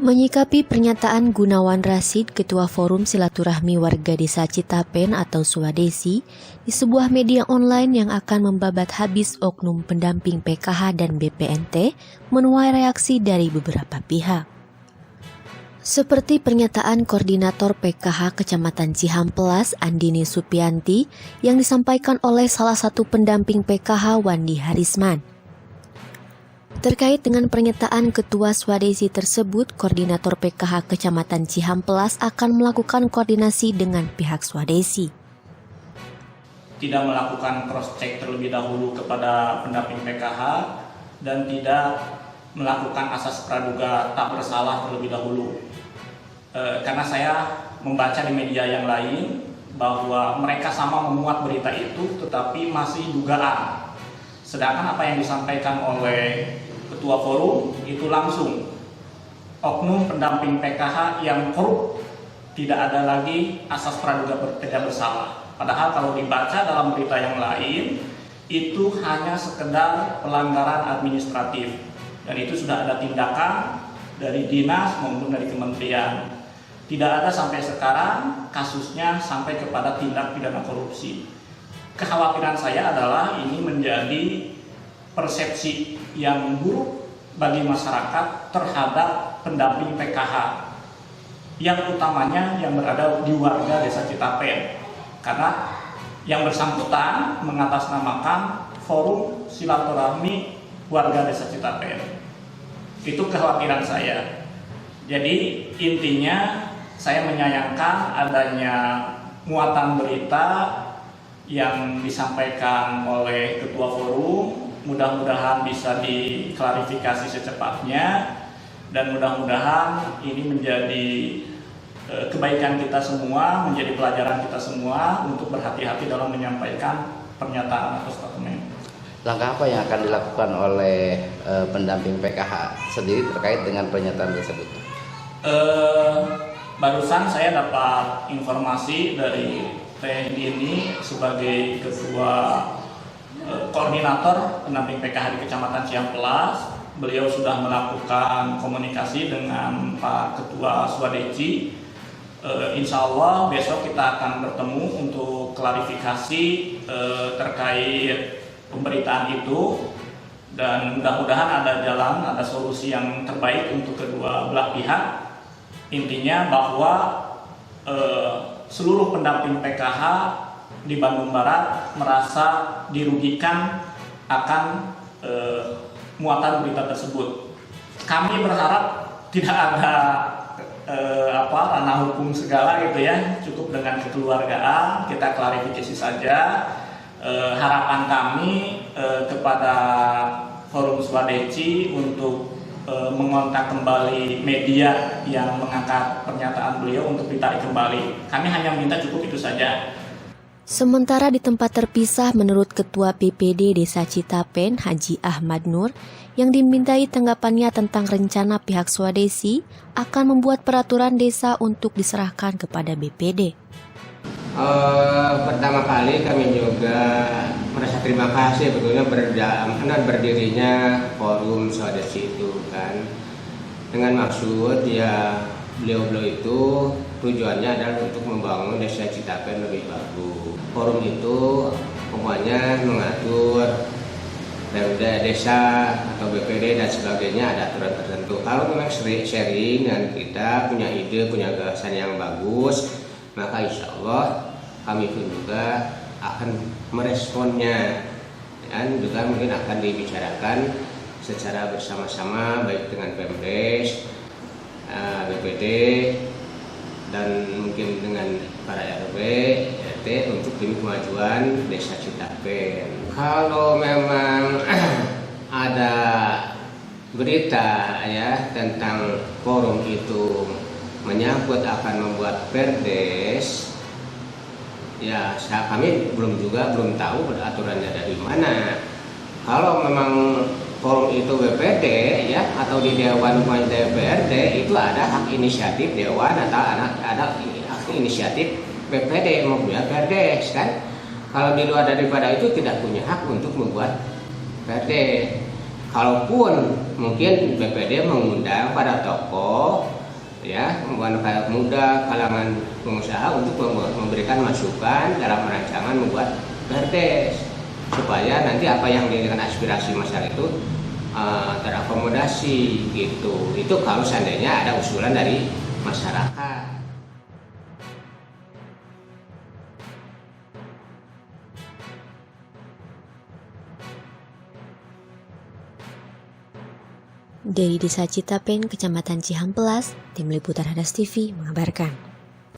Menyikapi pernyataan Gunawan Rasid, Ketua Forum Silaturahmi Warga Desa Citapen atau Swadesi, di sebuah media online yang akan membabat habis oknum pendamping PKH dan BPNT, menuai reaksi dari beberapa pihak. Seperti pernyataan Koordinator PKH Kecamatan Cihampelas, Andini Supianti, yang disampaikan oleh salah satu pendamping PKH, Wandi Harisman. Terkait dengan pernyataan Ketua Swadesi tersebut, Koordinator PKH Kecamatan Cihampelas akan melakukan koordinasi dengan pihak Swadesi. Tidak melakukan cross-check terlebih dahulu kepada pendamping PKH dan tidak melakukan asas praduga tak bersalah terlebih dahulu. Karena saya membaca di media yang lain bahwa mereka sama memuat berita itu tetapi masih dugaan. Sedangkan apa yang disampaikan oleh Ketua Forum itu langsung oknum pendamping PKH yang korup, tidak ada lagi asas praduga tidak bersalah. Padahal kalau dibaca dalam berita yang lain itu hanya sekedar pelanggaran administratif dan itu sudah ada tindakan dari dinas maupun dari kementerian. Tidak ada sampai sekarang kasusnya sampai kepada tindak pidana korupsi. Kekhawatiran saya adalah ini menjadi persepsi yang buruk bagi masyarakat terhadap pendamping PKH yang utamanya yang berada di warga Desa Citapen, karena yang bersangkutan mengatasnamakan Forum Silaturahmi Warga Desa Citapen. Itu kekhawatiran saya. Jadi intinya saya menyayangkan adanya muatan berita yang disampaikan oleh Ketua Forum. Mudah-mudahan bisa diklarifikasi secepatnya dan mudah-mudahan ini menjadi kebaikan kita semua, menjadi pelajaran kita semua untuk berhati-hati dalam menyampaikan pernyataan atau statement. Langkah apa yang akan dilakukan oleh pendamping PKH sendiri terkait dengan pernyataan tersebut? Barusan saya dapat informasi dari Teh Dini sebagai Ketua Koordinator pendamping PKH di Kecamatan Cihampelas. Beliau sudah melakukan komunikasi dengan Pak Ketua Swadesi. Insya Allah besok kita akan bertemu untuk klarifikasi terkait pemberitaan itu dan mudah-mudahan ada jalan, ada solusi yang terbaik untuk kedua belah pihak. Intinya bahwa seluruh pendamping PKH di Bandung Barat merasa dirugikan akan muatan berita tersebut. Kami berharap tidak ada ranah hukum segala gitu ya, cukup dengan kekeluargaan kita klarifikasi saja. Harapan kami kepada Forum Swadesi untuk mengontak kembali media yang mengangkat pernyataan beliau untuk ditarik kembali. Kami hanya minta cukup itu saja. Sementara di tempat terpisah, menurut Ketua PPD Desa Citapen, Haji Ahmad Nur, yang dimintai tanggapannya tentang rencana pihak Swadesi akan membuat peraturan desa untuk diserahkan kepada BPD. Pertama kali kami juga merasa terima kasih betulnya berdirinya Forum Swadesi itu kan, dengan maksud ya beliau-beliau itu tujuannya adalah untuk membangun Desa Citapen lebih bagus. Forum itu pokoknya mengatur Pemda desa atau BPD dan sebagainya, ada aturan tertentu. Kalau memang sharing dan kita punya ide, punya gagasan yang bagus, maka insya Allah kami pun juga akan meresponnya dan juga mungkin akan dibicarakan secara bersama-sama baik dengan Pemdes, BPD dan mungkin dengan para RW, RT untuk demi kemajuan Desa Citapen. Kalau memang ada berita ya tentang forum itu menyangkut akan membuat perdes, ya kami belum tahu aturannya dari mana. Kalau memang forum itu BPD ya atau di Dewan DPRD itu ada hak inisiatif Dewan atau ada hak inisiatif BPD membuat perdes kan. Kalau di luar daripada itu tidak punya hak untuk membuat perdes. Kalaupun mungkin BPD mengundang para tokoh ya, anak muda, kalangan pengusaha untuk memberikan masukan dalam rancangan membuat perdes supaya nanti apa yang dijadikan aspirasi masyarakat itu terakomodasi gitu. Itu kalau seandainya ada usulan dari masyarakat. Dari Desa Citapen, Kecamatan Cihampelas, Tim Liputan Hadas TV mengabarkan.